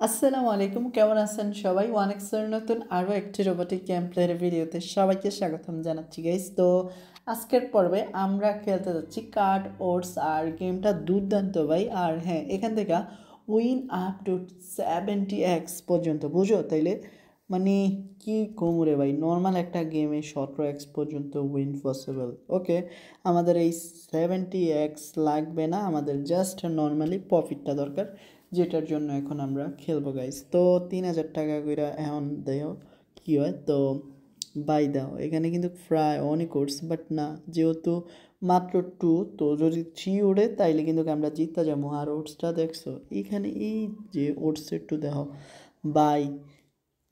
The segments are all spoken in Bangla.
আসসালামু আলাইকুম, কেমন আছেন সবাই? ওয়ানেক্সের নতুন আরও একটি রোবোটিক গেম প্লের ভিডিওতে সবাইকে স্বাগতম জানাচ্ছি গাইস। তো আজকের পর্বে আমরা খেলতে যাচ্ছি কার্ড ওটস, আর গেমটা দুর্দান্ত ভাই। আর হ্যাঁ, এখান থেকে উইন আপ টু 70x পর্যন্ত, বুঝো তাইলে মানে কি কমরে ভাই, নর্মাল একটা গেমে 17x পর্যন্ত উইন পসিবল। ওকে, আমাদের এই 70x লাগবে না, আমাদের জাস্ট নর্মালি প্রফিটটা দরকার, যেটার জন্য এখন আমরা খেলবো গাইস। তো 3000 টাকা করে এখন দেও কী হয়, তো বাই দাও। এখানে কিন্তু প্রায় অনেক কোর্স, বাট না, যেহেতু মাত্র 2, তো যদি 3 ওঠে তাইলে কিন্তু আমরা জিততে যাবো। আর ওটসটা দেখছো এখানে, এই যে ওটসের টু দেখো বাই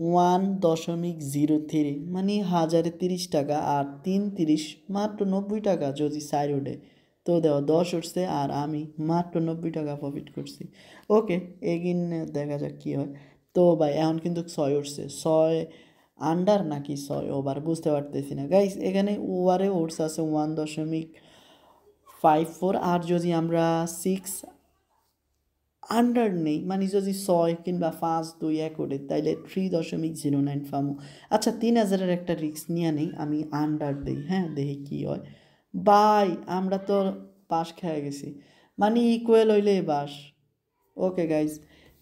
1.03, মানে 1030 টাকা, আর 330 মাত্র 90 টাকা যদি সাইড ওঠে। তো দেখো 10 উঠছে আর আমি মাত্র 90 টাকা প্রফিট করছি। ওকে, এগিন দেখা যাক কী হয়। তো ভাই এখন কিন্তু 6 উঠছে, 6 আন্ডার নাকি 6 ওভার বুঝতে পারতেছি না গাইস। এখানে ওভারে ওটস আছে 1.54, আর যদি আমরা 6 আন্ডার নেই, মানে যদি 6 কিংবা 5-2-1 ওঠে তাইলে 3.09 পামো। আচ্ছা, 3000-এর একটা রিস্ক নিয়ে নেই, আমি আন্ডার দিই। হ্যাঁ, দেখি কী হয়। বাই, আমরা তো পাস খেয়ে গেছি, মানে ইকুয়াল হইলে বাস। ওকে গাইজ,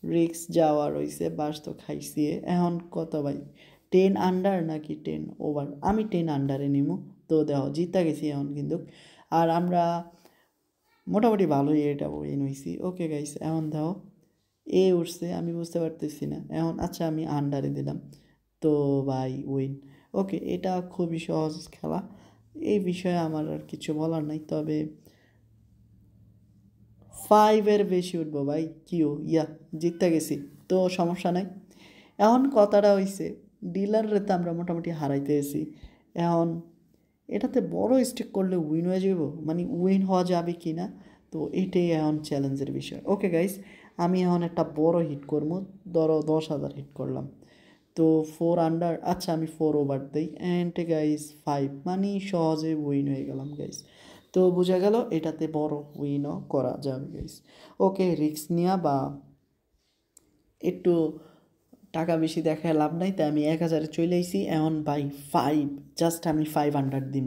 রিক্স যাওয়া রয়েছে, বাস তো খাইছি। এখন কত ভাই, 10 আন্ডার নাকি 10 ওভার? আমি 10 আন্ডারে নিমু। তো দেখো জিতা গেছি এখন কিন্তু, আর আমরা মোটামুটি ভালোই এটা উইন হয়েছি। ওকে গাইস, এখন দাও এ উঠছে, আমি বুঝতে পারতেছি না এখন। আচ্ছা, আমি আন্ডারে দিলাম, তো ভাই উইন। ওকে, এটা খুবই সহজ খেলা, এই বিষয়ে আমার আর কিছু বলার নাই। তবে 5-এর বেশি উঠবো ভাই, কিও ইয়া জিততে গেছি, তো সমস্যা নাই। এখন কথাটা হইছে, ডিলাররে তো আমরা মোটামুটি হারাইতে গেছি। এখন এটাতে বড় স্টেক করলে উইন হয়ে যাব, মানে উইন হওয়া যাবে কি না, তো এটাই এখন চ্যালেঞ্জের বিষয়। ওকে গাইস, আমি এখন একটা বড় হিট করবো, ধরো 10,000 হিট করলাম, তো 4 আন্ডার। আচ্ছা, আমি 4 ওভার দিই অ্যান্ড গাইস 5, মানে সহজে উইন হয়ে গেলাম গাইস। তো বোঝা গেল এটাতে বড় উইনও করা যাবে গাইস। ওকে, রিস্ক নেওয়া বা একটু টাকা বেশি দেখায় লাভ নাই, তাই আমি 1000-এ চলে আইছি। এখন বাই 5, জাস্ট আমি 500 দিব।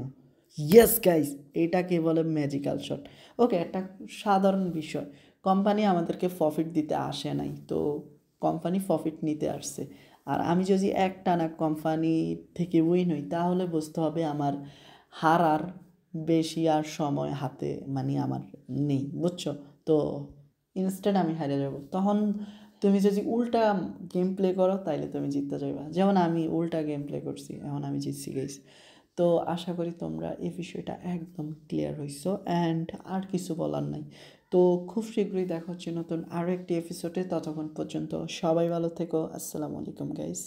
ইয়েস গাইস, এটাকে বলে ম্যাজিক্যাল শট। ওকে, একটা সাধারণ বিষয়, কোম্পানি আমাদেরকে প্রফিট দিতে আসে নাই, তো কোম্পানি প্রফিট নিতে আসছে। আর আমি যদি একটানা কোম্পানি থেকে উইন হই তাহলে বুঝতে হবে আমার হারার বেশি আর সময় হাতে মানে আমার নেই, বুঝছো? তো ইনস্ট্যান্ট আমি হারিয়ে যাব। তখন তুমি যদি উল্টা গেম প্লে করো তাইলে তুমি জিততে যাইবা, যেমন আমি উল্টা গেম প্লে করছি, এখন আমি জিতছি গাইস। তো আশা করি তোমরা এই বিষয়টা একদম ক্লিয়ার হইছো, অ্যান্ড আর কিছু বলার নাই। তো খুব শীঘ্রই দেখা হচ্ছে নতুন আরও একটি এপিসোডে, ততক্ষণ পর্যন্ত সবাই ভালো থেকো। আসসালামু আলাইকুম গাইস।